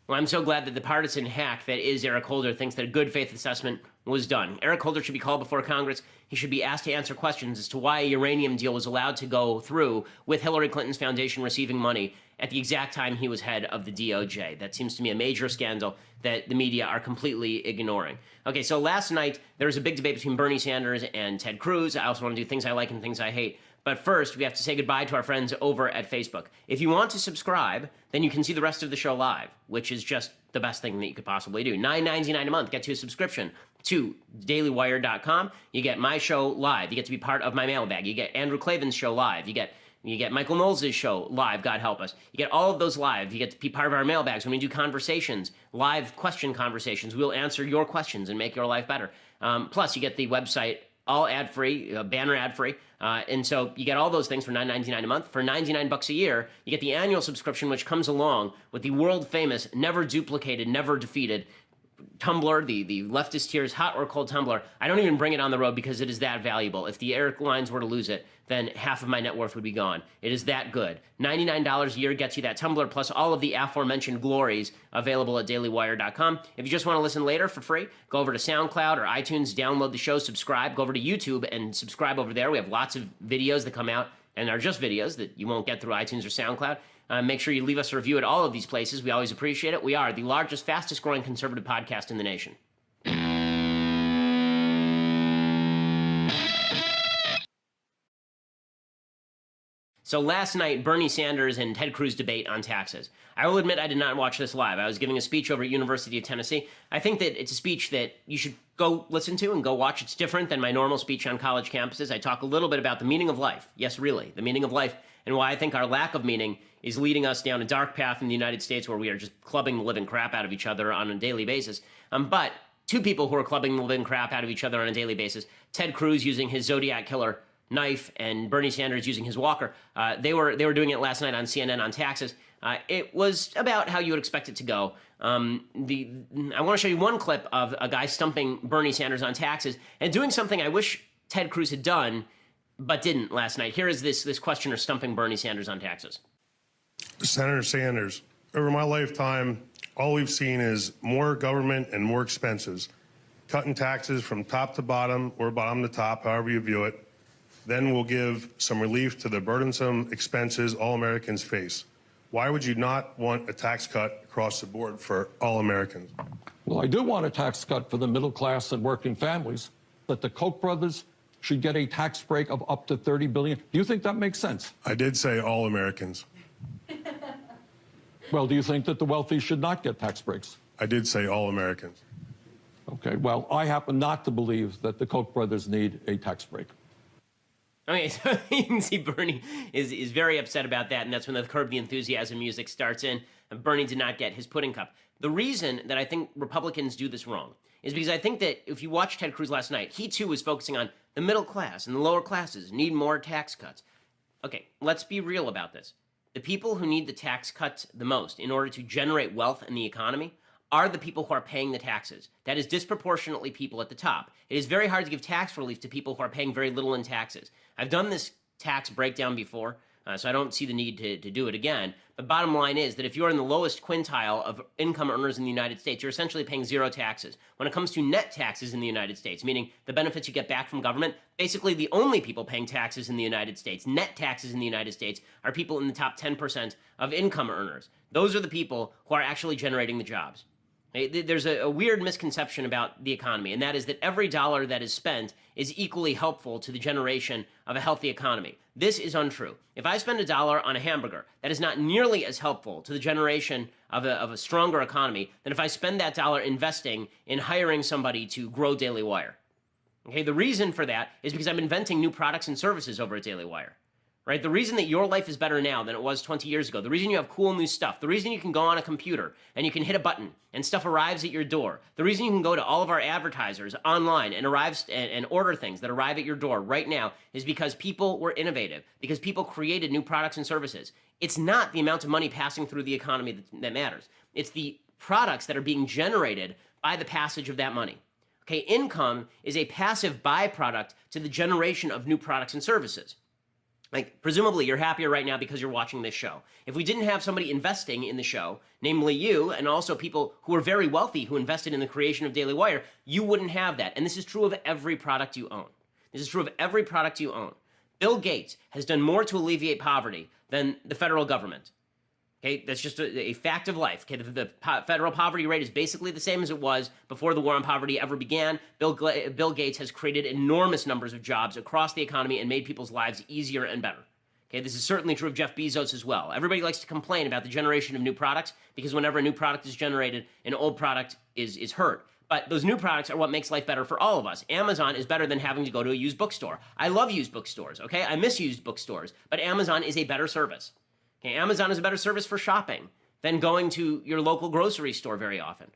S1: Well, I'm so glad that the partisan hack that is Eric Holder thinks that a good faith assessment was done. Eric Holder should be called before Congress. He should be asked to answer questions as to why a uranium deal was allowed to go through with Hillary Clinton's foundation receiving money at the exact time he was head of the DOJ. That seems to me a major scandal that the media are completely ignoring. Okay, so last night there was a big debate between Bernie Sanders and Ted Cruz. I also want to do things I like and things I hate. But first, we have to say goodbye to our friends over at Facebook. If you want to subscribe, then you can see the rest of the show live, which is just the best thing that you could possibly do. $9.99 a month gets you a subscription to dailywire.com. You get my show live. You get to be part of my mailbag. You get Andrew Klavan's show live. You get Michael Knowles' show live, God help us. You get all of those live. You get to be part of our mailbags when we do conversations, live question conversations. We'll answer your questions and make your life better. Plus, you get the website all ad-free, banner ad-free. And so you get all those things for $9.99 a month. For $99 a year, you get the annual subscription, which comes along with the world-famous, never duplicated, never defeated Tumblr, the leftist tears, hot or cold Tumblr. I don't even bring it on the road because it is that valuable. If the airlines were to lose it, then half of my net worth would be gone. It is that good. $99 a year gets you that Tumblr plus all of the aforementioned glories available at dailywire.com. If you just want to listen later for free, go over to SoundCloud or iTunes, download the show, subscribe, go over to YouTube and subscribe over there. We have lots of videos that come out and are just videos that you won't get through iTunes or SoundCloud. Make sure you leave us a review at all of these places. We always appreciate it. We are the largest, fastest growing conservative podcast in the nation. So last night, Bernie Sanders and Ted Cruz debate on taxes. I will admit I did not watch this live. I was giving a speech over at University of Tennessee. I think that it's a speech that you should go listen to and go watch. It's different than my normal speech on college campuses. I talk a little bit about the meaning of life. Yes, really, the meaning of life, and why I think our lack of meaning is leading us down a dark path in the United States where we are just clubbing the living crap out of each other on a daily basis. But two people who are clubbing the living crap out of each other on a daily basis, Ted Cruz using his Zodiac killer knife and Bernie Sanders using his walker. They were doing it last night on CNN on taxes. It was about how you would expect it to go. I want to show you one clip of a guy stumping Bernie Sanders on taxes and doing something I wish Ted Cruz had done but didn't last night. Here is this questioner stumping Bernie Sanders on taxes.
S7: Senator Sanders, over my lifetime, all we've seen is more government and more expenses. Cutting taxes from top to bottom or bottom to top, however you view it. Then we'll give some relief to the burdensome expenses all Americans face. Why would you not want a tax cut across the board for all Americans?
S8: Well, I do want a tax cut for the middle class and working families, but the Koch brothers should get a tax break of up to $30 billion. Do you think that makes sense?
S7: I did say all Americans.
S8: Well, do you think that the wealthy should not get tax breaks?
S7: I did say all Americans.
S8: Okay, well, I happen not to believe that the Koch brothers need a tax break.
S1: Okay, so you can see Bernie is very upset about that, and that's when the Curb the Enthusiasm music starts in, and Bernie did not get his pudding cup. The reason that I think Republicans do this wrong is because I think that if you watched Ted Cruz last night, he too was focusing on the middle class and the lower classes need more tax cuts. Okay, let's be real about this. The people who need the tax cuts the most in order to generate wealth in the economy are the people who are paying the taxes. That is disproportionately people at the top. It is very hard to give tax relief to people who are paying very little in taxes. I've done this tax breakdown before, so I don't see the need to do it again. The bottom line is that if you're in the lowest quintile of income earners in the United States, you're essentially paying zero taxes. When it comes to net taxes in the United States, meaning the benefits you get back from government, basically the only people paying taxes in the United States, net taxes in the United States, are people in the top 10% of income earners. Those are the people who are actually generating the jobs. There's a weird misconception about the economy, and that is that every dollar that is spent is equally helpful to the generation of a healthy economy. This is untrue. If I spend $1 on a hamburger, that is not nearly as helpful to the generation of a stronger economy than if I spend that dollar investing in hiring somebody to grow Daily Wire. Okay, the reason for that is because I'm inventing new products and services over at Daily Wire. Right? The reason that your life is better now than it was 20 years ago, the reason you have cool new stuff, the reason you can go on a computer and you can hit a button and stuff arrives at your door, the reason you can go to all of our advertisers online and order things that arrive at your door right now is because people were innovative, because people created new products and services. It's not the amount of money passing through the economy that matters. It's the products that are being generated by the passage of that money. Okay, income is a passive byproduct to the generation of new products and services. Like, presumably, you're happier right now because you're watching this show. If we didn't have somebody investing in the show, namely you, and also people who are very wealthy who invested in the creation of Daily Wire, you wouldn't have that. And this is true of every product you own. This is true of every product you own. Bill Gates has done more to alleviate poverty than the federal government. Okay, that's just a fact of life. Okay, the federal poverty rate is basically the same as it was before the war on poverty ever began. Bill Gates has created enormous numbers of jobs across the economy and made people's lives easier and better. Okay, this is certainly true of Jeff Bezos as well. Everybody likes to complain about the generation of new products because whenever a new product is generated, an old product is hurt. But those new products are what makes life better for all of us. Amazon is better than having to go to a used bookstore. I love used bookstores, okay? I miss used bookstores, but Amazon is a better service. Okay, Amazon is a better service for shopping than going to your local grocery store very often.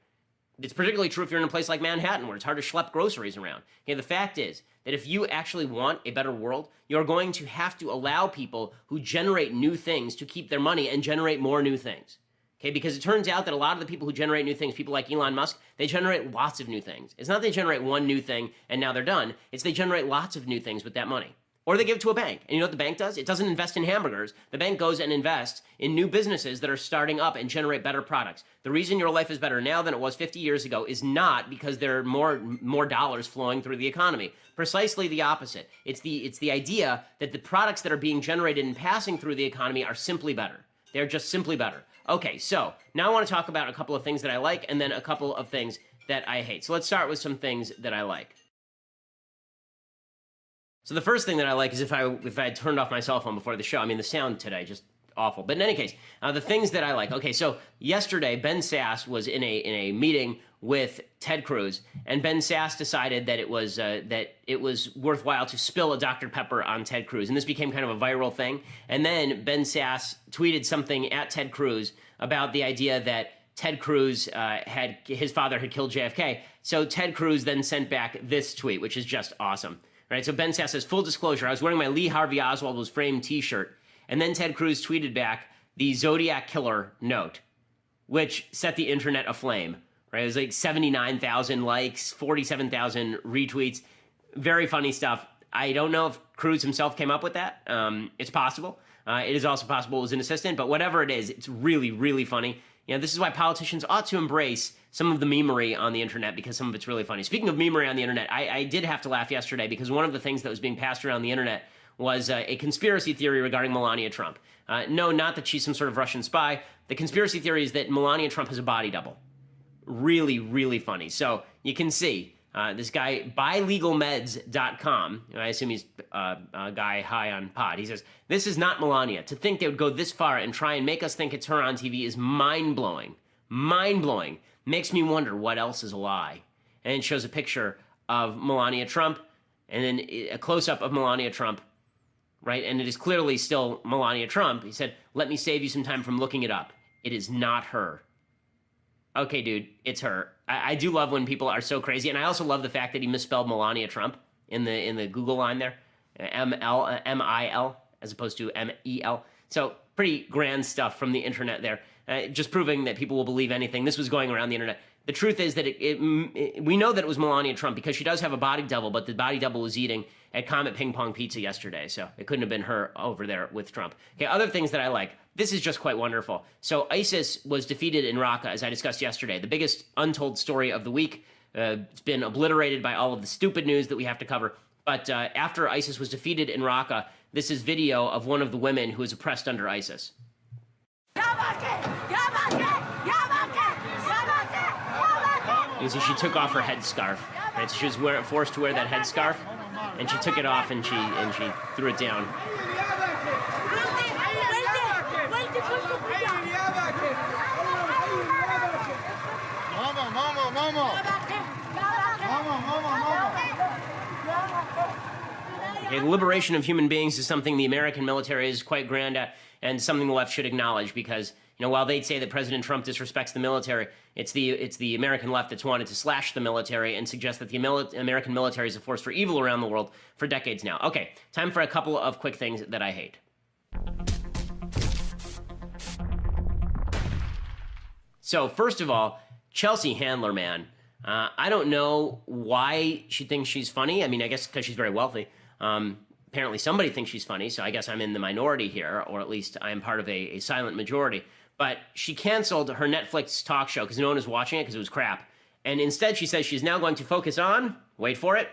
S1: It's particularly true if you're in a place like Manhattan where it's hard to schlep groceries around. Okay, the fact is that if you actually want a better world, you're going to have to allow people who generate new things to keep their money and generate more new things. Okay, because it turns out that a lot of the people who generate new things, people like Elon Musk, they generate lots of new things. It's not they generate one new thing and now they're done. It's they generate lots of new things with that money. Or they give it to a bank. And you know what the bank does? It doesn't invest in hamburgers. The bank goes and invests in new businesses that are starting up and generate better products. The reason your life is better now than it was 50 years ago is not because there are more dollars flowing through the economy. Precisely the opposite. It's the idea that the products that are being generated and passing through the economy are simply better. They're just simply better. Okay, so now I want to talk about a couple of things that I like and then a couple of things that I hate. So let's start with some things that I like. So the first thing that I like is if I had turned off my cell phone before the show. I mean, the sound today just awful. But in any case, the things that I like. Okay, so yesterday Ben Sasse was in a meeting with Ted Cruz, and Ben Sasse decided that it was worthwhile to spill a Dr. Pepper on Ted Cruz, and this became kind of a viral thing. And then Ben Sasse tweeted something at Ted Cruz about the idea that Ted Cruz his father had killed JFK. So Ted Cruz then sent back this tweet, which is just awesome. Right, so Ben Sasse says, full disclosure, I was wearing my Lee Harvey Oswald was framed t-shirt, and then Ted Cruz tweeted back the Zodiac Killer note, which set the internet aflame. Right, it was like 79,000 likes, 47,000 retweets. Very funny stuff. I don't know if Cruz himself came up with that. It's possible. It is also possible it was an assistant, but whatever it is, it's really, really funny. You know, this is why politicians ought to embrace some of the memery on the internet because some of it's really funny. Speaking of memery on the internet, I did have to laugh yesterday because one of the things that was being passed around the internet was a conspiracy theory regarding Melania Trump. No, not that she's some sort of Russian spy. The conspiracy theory is that Melania Trump has a body double. Really, really funny. So you can see this guy, buylegalmeds.com, I assume he's a guy high on pot. He says, this is not Melania. To think they would go this far and try and make us think it's her on TV is mind-blowing. Mind-blowing. Makes me wonder what else is a lie. And it shows a picture of Melania Trump and then a close-up of Melania Trump, right? And it is clearly still Melania Trump. He said, let me save you some time from looking it up. It is not her. Okay, dude, it's her. I do love when people are so crazy, and I also love the fact that he misspelled Melania Trump in the Google line there, M-I-L, as opposed to M-E-L. So pretty grand stuff from the internet there, just proving that people will believe anything. This was going around the internet. The truth is that we know that it was Melania Trump because she does have a body double, but the body double was eating at Comet Ping Pong Pizza yesterday, so it couldn't have been her over there with Trump. Okay, other things that I like. This is just quite wonderful. So ISIS was defeated in Raqqa, as I discussed yesterday. The biggest untold story of the week. It's been obliterated by all of the stupid news that we have to cover. But after ISIS was defeated in Raqqa, this is video of one of the women who was oppressed under ISIS. You see, she took off her headscarf. Right? So she was forced to wear that headscarf, and she took it off and she threw it down. Okay, the liberation of human beings is something the American military is quite grand at, and something the left should acknowledge because, you know, while they'd say that President Trump disrespects the military, it's the American left that's wanted to slash the military and suggest that the American military is a force for evil around the world for decades now. Okay, time for a couple of quick things that I hate. So, first of all, Chelsea Handler, man. I don't know why she thinks she's funny. I mean, I guess because she's very wealthy. apparently somebody thinks she's funny, so I guess I'm in the minority here, or at least I'm part of a silent majority. But she canceled her Netflix talk show because no one was watching it because it was crap. And instead, she says she's now going to focus on, wait for it,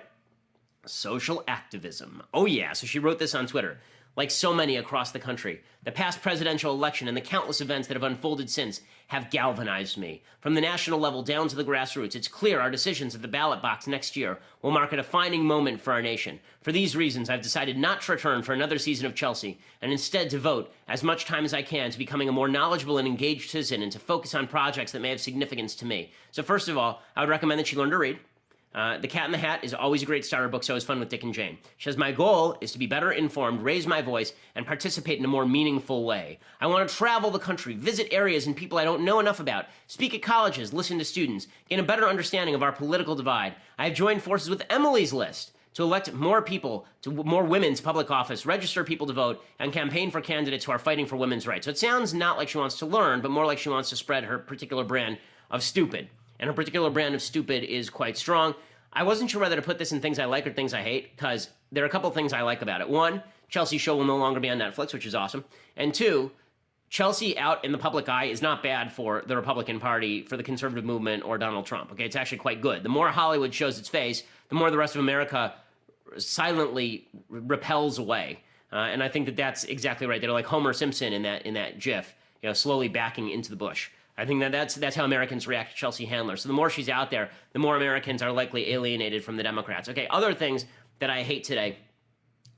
S1: social activism. Oh, yeah. So she wrote this on Twitter. Like so many across the country, the past presidential election and the countless events that have unfolded since have galvanized me. From the national level down to the grassroots, it's clear our decisions at the ballot box next year will mark a defining moment for our nation. For these reasons, I've decided not to return for another season of Chelsea, and instead devote as much time as I can to becoming a more knowledgeable and engaged citizen and to focus on projects that may have significance to me. So first of all, I would recommend that she learn to read. The Cat in the Hat is always a great starter book, so is Fun with Dick and Jane. She says, my goal is to be better informed, raise my voice, and participate in a more meaningful way. I want to travel the country, visit areas and people I don't know enough about, speak at colleges, listen to students, gain a better understanding of our political divide. I have joined forces with Emily's List to elect more people, more women to public office, register people to vote, and campaign for candidates who are fighting for women's rights. So it sounds not like she wants to learn, but more like she wants to spread her particular brand of stupid. And her particular brand of stupid is quite strong. I wasn't sure whether to put this in things I like or things I hate, because there are a couple things I like about it. One, Chelsea's show will no longer be on Netflix, which is awesome. And two, Chelsea out in the public eye is not bad for the Republican Party, for the conservative movement, or Donald Trump. Okay, it's actually quite good. The more Hollywood shows its face, the more the rest of America silently repels away. And I think that that's exactly right. They're like Homer Simpson in that GIF, slowly backing into the bush. I think that's how Americans react to Chelsea Handler. So the more she's out there, the more Americans are likely alienated from the Democrats. Okay, other things that I hate today.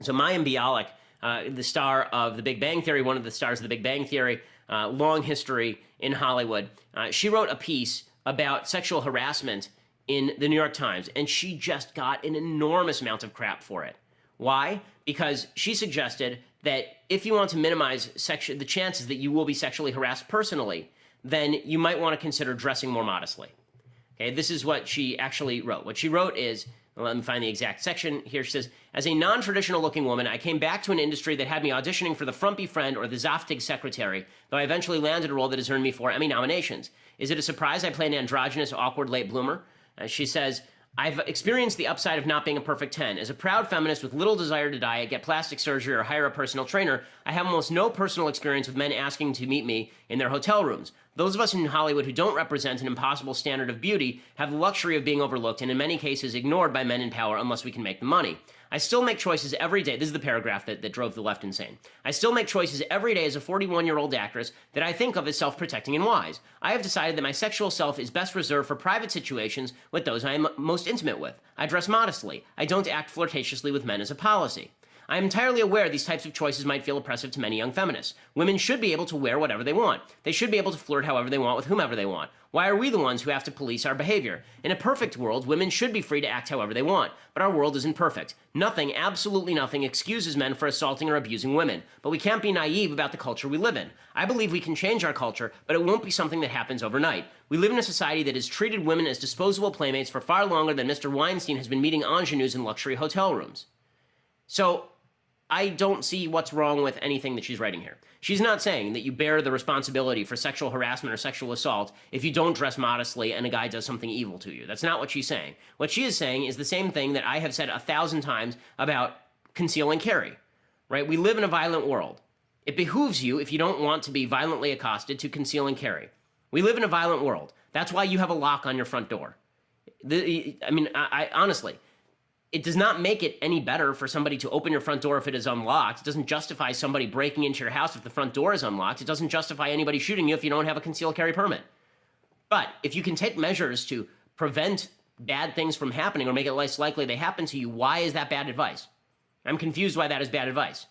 S1: So Mayim Bialik, the star of The Big Bang Theory, one of the stars of The Big Bang Theory, long history in Hollywood, she wrote a piece about sexual harassment in the New York Times, and she just got an enormous amount of crap for it. Why? Because she suggested that if you want to minimize the chances that you will be sexually harassed personally, then you might want to consider dressing more modestly. Okay, this is what she actually wrote. What she wrote is, let me find the exact section here. She says, as a non-traditional looking woman, I came back to an industry that had me auditioning for the frumpy friend or the Zoftig secretary, though I eventually landed a role that has earned me 4 Emmy nominations. Is it a surprise I play an androgynous, awkward late bloomer? She says, I've experienced the upside of not being a perfect 10. As a proud feminist with little desire to diet, get plastic surgery, or hire a personal trainer, I have almost no personal experience with men asking to meet me in their hotel rooms. Those of us in Hollywood who don't represent an impossible standard of beauty have the luxury of being overlooked and in many cases ignored by men in power unless we can make the money. I still make choices every day. This is the paragraph that drove the left insane. I still make choices every day as a 41-year-old actress that I think of as self-protecting and wise. I have decided that my sexual self is best reserved for private situations with those I am most intimate with. I dress modestly. I don't act flirtatiously with men as a policy. I am entirely aware these types of choices might feel oppressive to many young feminists. Women should be able to wear whatever they want. They should be able to flirt however they want with whomever they want. Why are we the ones who have to police our behavior? In a perfect world, women should be free to act however they want. But our world isn't perfect. Nothing, absolutely nothing, excuses men for assaulting or abusing women. But we can't be naive about the culture we live in. I believe we can change our culture, but it won't be something that happens overnight. We live in a society that has treated women as disposable playmates for far longer than Mr. Weinstein has been meeting ingenues in luxury hotel rooms. So I don't see what's wrong with anything that she's writing here. She's not saying that you bear the responsibility for sexual harassment or sexual assault if you don't dress modestly and a guy does something evil to you. That's not what she's saying. What she is saying is the same thing that I have said 1,000 times about conceal and carry, right? We live in a violent world. It behooves you, if you don't want to be violently accosted, to conceal and carry. We live in a violent world. That's why you have a lock on your front door. I honestly, it does not make it any better for somebody to open your front door if it is unlocked. It doesn't justify somebody breaking into your house if the front door is unlocked. It doesn't justify anybody shooting you if you don't have a concealed carry permit. But if you can take measures to prevent bad things from happening or make it less likely they happen to you, why is that bad advice? I'm confused why that is bad advice.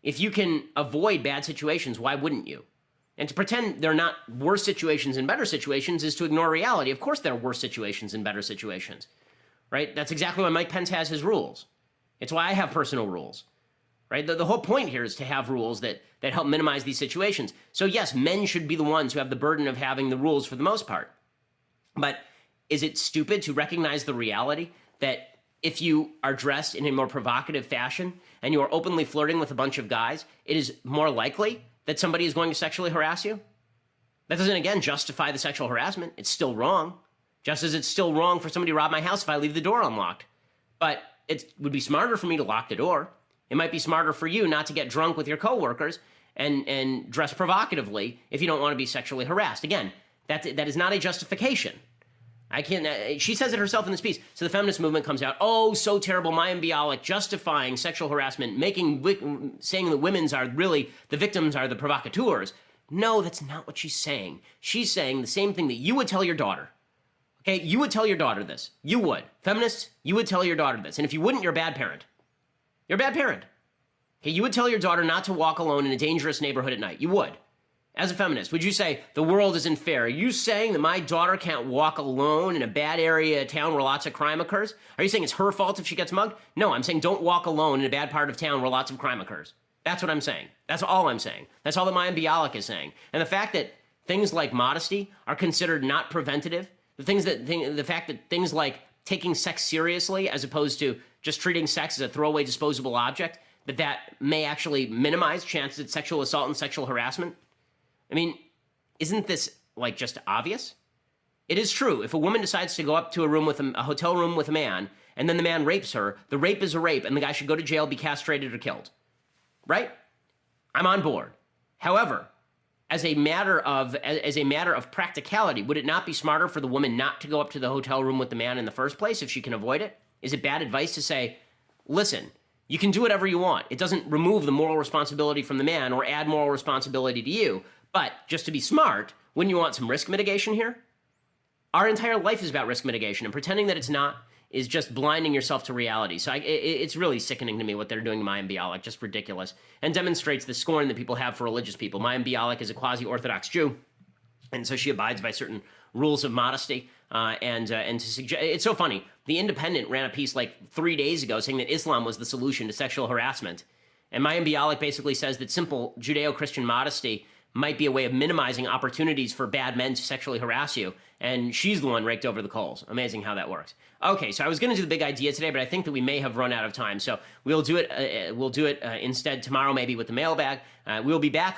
S1: If you can avoid bad situations, why wouldn't you? And to pretend there are not worse situations and better situations is to ignore reality. Of course there are worse situations and better situations. Right? That's exactly why Mike Pence has his rules. It's why I have personal rules. Right? The whole point here is to have rules that help minimize these situations. So yes, men should be the ones who have the burden of having the rules for the most part. But is it stupid to recognize the reality that if you are dressed in a more provocative fashion and you are openly flirting with a bunch of guys, it is more likely that somebody is going to sexually harass you? That doesn't, again, justify the sexual harassment. It's still wrong. Just as it's still wrong for somebody to rob my house if I leave the door unlocked. But it would be smarter for me to lock the door. It might be smarter for you not to get drunk with your coworkers and dress provocatively if you don't want to be sexually harassed. Again, that is not a justification. I can't. She says it herself in this piece. So the feminist movement comes out, oh, so terrible, Mayim Bialik, justifying sexual harassment, saying that women's are really, the victims are the provocateurs. No, that's not what she's saying. She's saying the same thing that you would tell your daughter. Okay, you would tell your daughter this. You would. Feminists, you would tell your daughter this. And if you wouldn't, you're a bad parent. You're a bad parent. Okay, you would tell your daughter not to walk alone in a dangerous neighborhood at night. You would. As a feminist, would you say, the world isn't fair? Are you saying that my daughter can't walk alone in a bad area of town where lots of crime occurs? Are you saying it's her fault if she gets mugged? No, I'm saying don't walk alone in a bad part of town where lots of crime occurs. That's what I'm saying. That's all I'm saying. That's all that Mayim Bialik is saying. And the fact that things like modesty are considered not preventative, the fact that things like taking sex seriously as opposed to just treating sex as a throwaway disposable object, that may actually minimize chances of sexual assault and sexual harassment. I mean, isn't this like just obvious? It is true. If a woman decides to go up to a hotel room with a man, and then the man rapes her, the rape is a rape, and the guy should go to jail, be castrated, or killed. Right? I'm on board. However, as a matter of practicality, would it not be smarter for the woman not to go up to the hotel room with the man in the first place if she can avoid it? Is it bad advice to say, listen, you can do whatever you want. It doesn't remove the moral responsibility from the man or add moral responsibility to you. But just to be smart, wouldn't you want some risk mitigation here? Our entire life is about risk mitigation, and pretending that it's not is just blinding yourself to reality. So it's really sickening to me what they're doing to Mayim Bialik, just ridiculous, and demonstrates the scorn that people have for religious people. Mayim Bialik is a quasi-Orthodox Jew, and so she abides by certain rules of modesty. And to suggest, it's so funny. The Independent ran a piece like 3 days ago saying that Islam was the solution to sexual harassment, and Mayim Bialik basically says that simple Judeo-Christian modesty might be a way of minimizing opportunities for bad men to sexually harass you, and she's the one raked over the coals. Amazing how that works. Okay, so I was going to do the big idea today, but I think that we may have run out of time, so we'll do it. Instead tomorrow, maybe with the mailbag. We'll be back.